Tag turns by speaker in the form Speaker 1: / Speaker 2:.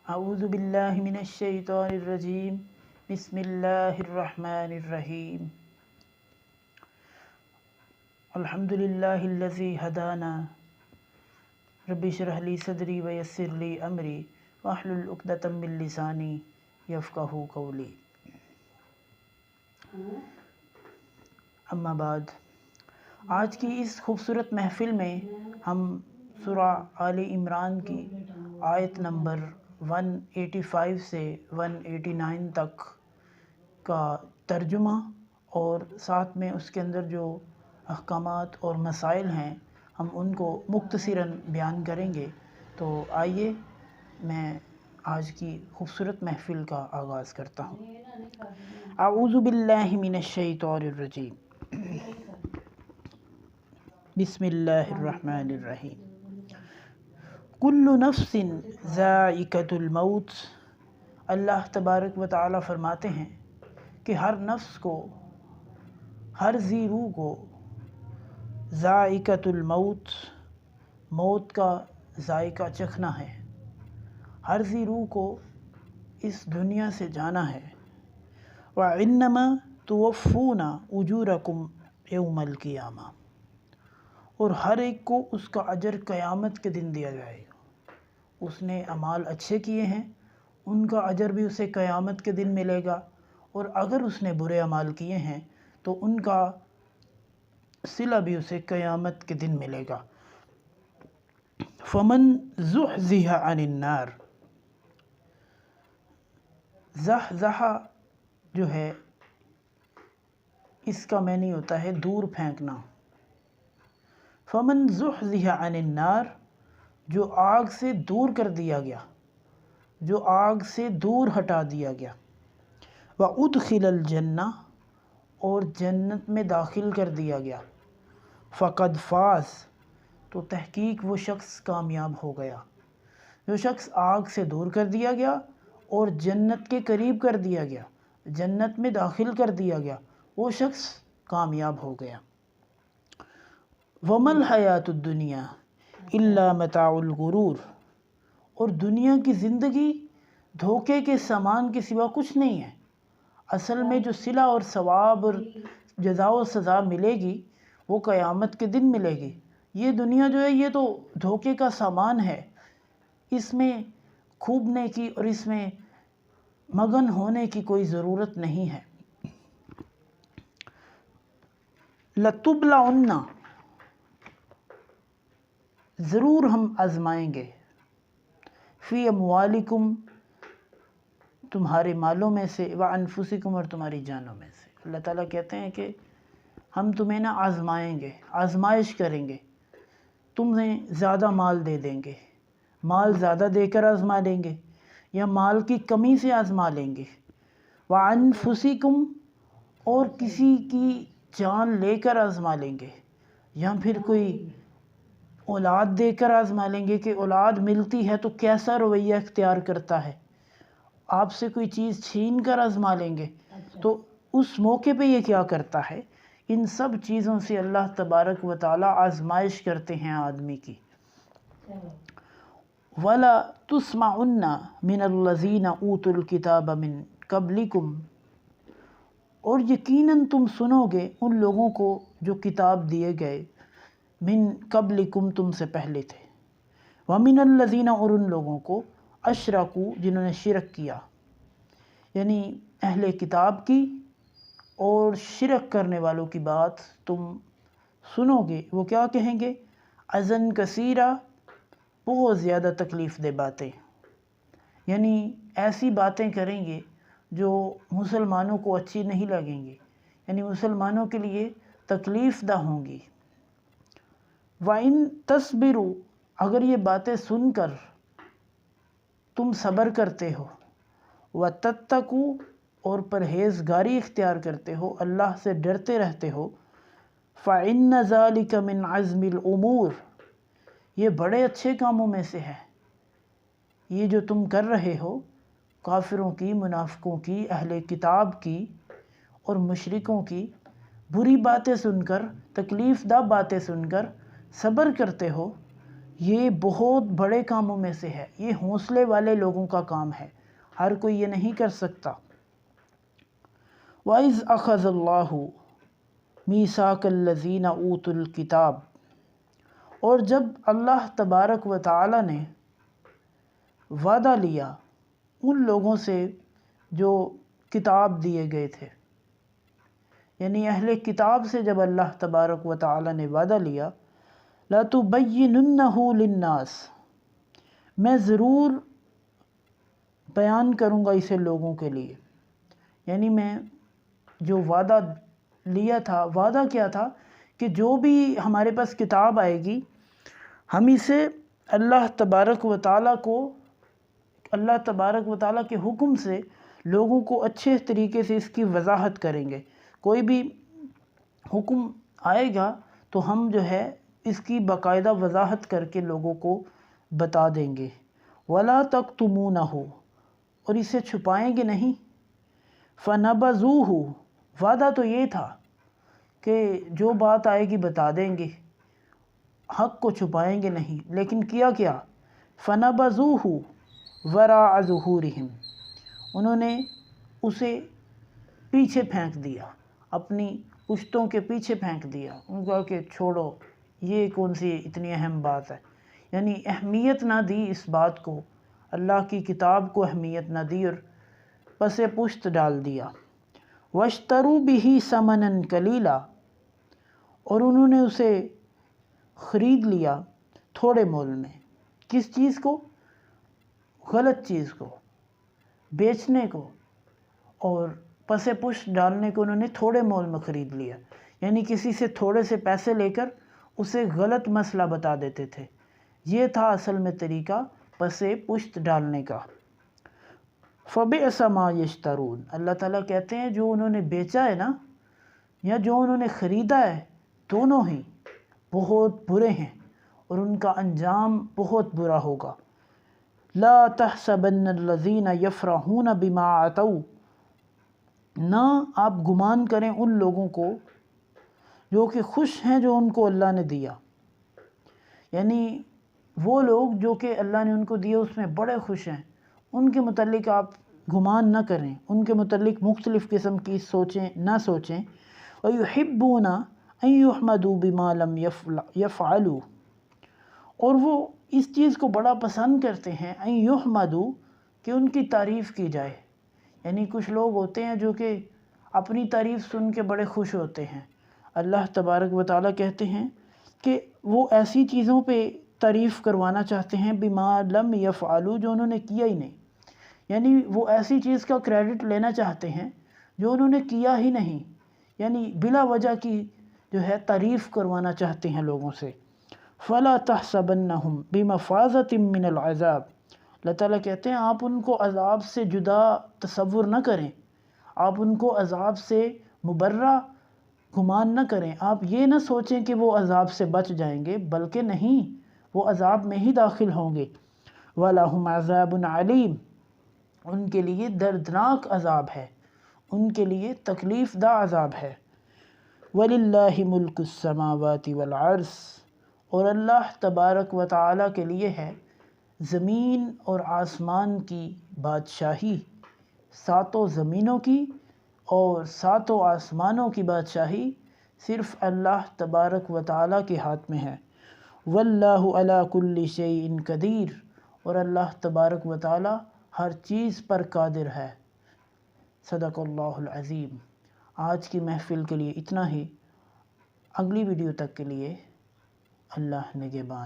Speaker 1: اعوذ باللہ من الشیطان الرجیم بسم اللہ الرحمن الرحیم الحمد للہ الذی ہدانا رب اشرح لی صدری ویسر لی امری واحلل عقدۃ من لسانی یفقہوا قولی اما بعد، آج کی اس خوبصورت محفل میں ہم سورہ آل عمران کی آیت نمبر 185 سے 189 تک کا ترجمہ اور ساتھ میں اس کے اندر جو احکامات اور مسائل ہیں ہم ان کو مختصراً بیان کریں گے۔ تو آئیے میں آج کی خوبصورت محفل کا آغاز کرتا ہوں۔ اعوذ باللہ من الشیطان الرجیم بسم اللہ الرحمن الرحیم کل نفس ذائقۃ الموت۔ اللہ تبارک و تعالی فرماتے ہیں کہ ہر نفس کو، ہر ذی روح کو ذائقۃ الموت، موت کا ذائقہ چکھنا ہے۔ ہر ذی روح کو اس دنیا سے جانا ہے۔ وَإِنَّمَا تُوَفُّونَ أُجُورَكُمْ يَوْمَ الْقِيَامَةِ، اور ہر ایک کو اس کا اجر قیامت کے دن دیا جائے گا۔ اس نے اعمال اچھے کیے ہیں، ان کا اجر بھی اسے قیامت کے دن ملے گا، اور اگر اس نے برے اعمال کیے ہیں تو ان کا صلہ بھی اسے قیامت کے دن ملے گا۔ فَمَن زُحْزِحَ عَنِ النَّارِ، زحزح جو ہے اس کا معنی ہوتا ہے دور پھینکنا۔ فَمَن زُحْزِحَ عَنِ النَّارِ، جو آگ سے دور کر دیا گیا، جو آگ سے دور ہٹا دیا گیا۔ وَأُدْخِلَ الْجَنَّةَ، اور جنت میں داخل کر دیا گیا۔ فَقَدْ فَازَ، تو تحقیق وہ شخص کامیاب ہو گیا۔ جو شخص آگ سے دور کر دیا گیا اور جنت کے قریب کر دیا گیا، جنت میں داخل کر دیا گیا، وہ شخص کامیاب ہو گیا۔ وَمَا الْحَيَاةُ الدُّنْيَا إِلَّا مَتَاعُ الْغُرُورِ، اور دنیا کی زندگی دھوکے کے سامان کے سوا کچھ نہیں ہے۔ اصل میں جو صلہ اور ثواب اور جزا و سزا ملے گی وہ قیامت کے دن ملے گی۔ یہ دنیا جو ہے یہ تو دھوکے کا سامان ہے، اس میں کھوبنے کی اور اس میں مگن ہونے کی کوئی ضرورت نہیں ہے۔ لَتُبْلَوُنَّ، ضرور ہم آزمائیں گے، فی اموالکم، تمہارے مالوں میں سے، وانفسکم، اور تمہاری جانوں میں سے۔ اللہ تعالیٰ کہتے ہیں کہ ہم تمہیں نہ آزمائیں گے، آزمائش کریں گے، تمہیں زیادہ مال دے دیں گے، مال زیادہ دے کر آزما لیں گے، یا مال کی کمی سے آزما لیں گے۔ وانفسکم، اور کسی کی جان لے کر آزما لیں گے، یا پھر کوئی اولاد دے کر آزما لیں گے کہ اولاد ملتی ہے تو کیسا رویہ اختیار کرتا ہے۔ آپ سے کوئی چیز چھین کر آزما لیں گے تو اس موقع پہ یہ کیا کرتا ہے۔ ان سب چیزوں سے اللہ تبارک و تعالی آزمائش کرتے ہیں آدمی کی۔ وَلَا تُسْمَعُنَّ مِنَ الَّذِينَ أُوتُوا الْكِتَابَ مِن قَبْلِكُمْ، اور یقیناً تم سنو گے ان لوگوں کو جو کتاب دیے گئے، من قبلکم، تم سے پہلے تھے، وَمِنَ الَّذِينَ، اور ان لوگوں کو، اشرکوا، جنہوں نے شرک کیا، یعنی اہل کتاب کی اور شرک کرنے والوں کی بات تم سنو گے۔ وہ کیا کہیں گے؟ اذًا کثیرا، بہت زیادہ تکلیف دہ باتیں، یعنی ایسی باتیں کریں گے جو مسلمانوں کو اچھی نہیں لگیں گی، یعنی مسلمانوں کے لیے تکلیف دہ ہوں گی۔ وَإِن تَصْبِرُوا، اگر یہ باتیں سن کر تم صبر کرتے ہو، وَتَتَّقُوا، اور پرہیزگاری اختیار کرتے ہو، اللہ سے ڈرتے رہتے ہو، فَإِنَّ ذَلِكَ مِنْ عَزْمِ الْأُمُورِ، یہ بڑے اچھے کاموں میں سے ہے۔ یہ جو تم کر رہے ہو، کافروں کی، منافقوں کی، اہل کتاب کی اور مشرکوں کی بری باتیں سن کر، تکلیف دہ باتیں سن کر صبر کرتے ہو، یہ بہت بڑے کاموں میں سے ہے، یہ حوصلے والے لوگوں کا کام ہے، ہر کوئی یہ نہیں کر سکتا۔ وَإِذْ أَخَذَ اللَّهُ مِيثَاقَ الَّذِينَ أُوتُوا الْكِتَابَ، اور جب اللہ تبارک و تعالی نے وعدہ لیا ان لوگوں سے جو کتاب دیے گئے تھے، یعنی اہل کتاب سے جب اللہ تبارک و تعالی نے وعدہ لیا، لَتُبَيِّنُنَّهُ لِلنَّاسِ، میں ضرور بیان کروں گا اسے لوگوں کے لیے، یعنی میں جو وعدہ لیا تھا، وعدہ کیا تھا کہ جو بھی ہمارے پاس کتاب آئے گی ہم اسے اللہ تبارک و تعالیٰ کے حکم سے لوگوں کو اچھے طریقے سے اس کی وضاحت کریں گے۔ کوئی بھی حکم آئے گا تو ہم جو ہے اس کی باقاعدہ وضاحت کر کے لوگوں کو بتا دیں گے۔ وَلَا تَكْتُمُونَهُ، اور اسے چھپائیں گے نہیں۔ فَنَبَذُوهُ، وعدہ تو یہ تھا کہ جو بات آئے گی بتا دیں گے، حق کو چھپائیں گے نہیں، لیکن کیا فَنَبَذُوهُ وَرَاءَ ظُهُورِهِمْ، انہوں نے اسے پیچھے پھینک دیا، اپنی پشتوں کے پیچھے پھینک دیا، ان کو کہ چھوڑو، یہ کون سی اتنی اہم بات ہے، یعنی اہمیت نہ دی اس بات کو، اللہ کی کتاب کو اہمیت نہ دی اور پس پشت ڈال دیا۔ وَاشْتَرُوا بِهِ ثَمَنًا قَلِيلًا، اور انہوں نے اسے خرید لیا تھوڑے مول میں۔ کس چیز کو؟ غلط چیز کو بیچنے کو اور پس پشت ڈالنے کو انہوں نے تھوڑے مول میں خرید لیا، یعنی کسی سے تھوڑے سے پیسے لے کر اسے غلط مسئلہ بتا دیتے تھے۔ یہ تھا اصل میں طریقہ پس پشت ڈالنے کا۔ فَبِئْسَ مَا يَشْتَرُونَ، اللہ تعالیٰ کہتے ہیں جو انہوں نے بیچا ہے نا، یا جو انہوں نے خریدا ہے، دونوں ہی بہت برے ہیں اور ان کا انجام بہت برا ہوگا۔ لَا تَحْسَبَنَّ الَّذِينَ يَفْرَحُونَ بِمَا آتَوْا، نہ آپ گمان کریں ان لوگوں کو جو کہ خوش ہیں جو ان کو اللہ نے دیا، یعنی وہ لوگ جو کہ اللہ نے ان کو دیا اس میں بڑے خوش ہیں، ان کے متعلق آپ گمان نہ کریں، ان کے متعلق مختلف قسم کی نہ سوچیں۔ وَيُحِبُّونَ أَن يُحْمَدُوا بِمَا لَمْ يَفْعَلُوا، اور وہ اس چیز کو بڑا پسند کرتے ہیں، أَن يُحْمَدُوا، کہ ان کی تعریف کی جائے، یعنی کچھ لوگ ہوتے ہیں جو کہ اپنی تعریف سن کے بڑے خوش ہوتے ہیں۔ اللہ تبارک و تعالیٰ کہتے ہیں کہ وہ ایسی چیزوں پہ تعریف کروانا چاہتے ہیں بما لم یفعلوا، جو انہوں نے کیا ہی نہیں، یعنی وہ ایسی چیز کا کریڈٹ لینا چاہتے ہیں جو انہوں نے کیا ہی نہیں، یعنی بلا وجہ کی جو ہے تعریف کروانا چاہتے ہیں لوگوں سے۔ فَلَا تَحْسَبَنَّهُمْ بِمَفَازَةٍ مِّنَ الْعَذَابِ، اللہ تعالیٰ کہتے ہیں آپ ان کو عذاب سے جدا تصور نہ کریں، آپ ان کو عذاب سے مبرہ گمان نہ کریں، آپ یہ نہ سوچیں کہ وہ عذاب سے بچ جائیں گے، بلکہ نہیں، وہ عذاب میں ہی داخل ہوں گے۔ وَلَهُمْ عَذَابٌ عَلِيمٌ، ان کے لیے دردناک عذاب ہے، ان کے لیے تکلیف دہ عذاب ہے۔ وَلِلَّهِ مُلْكُ السَّمَاوَاتِ وَالْأَرْضِ، اور اللہ تبارک و تعالیٰ کے لیے ہے زمین اور آسمان کی بادشاہی، ساتوں زمینوں کی اور ساتوں آسمانوں کی بادشاہی صرف اللہ تبارک و تعالیٰ کے ہاتھ میں ہے۔ وَاللَّهُ عَلَى كُلِّ شَيْءٍ قَدِيرٌ، اور اللہ تبارک و تعالیٰ ہر چیز پر قادر ہے۔ صدق اللہ العظیم۔ آج کی محفل کے لیے اتنا ہی، اگلی ویڈیو تک کے لیے اللہ نگہبان۔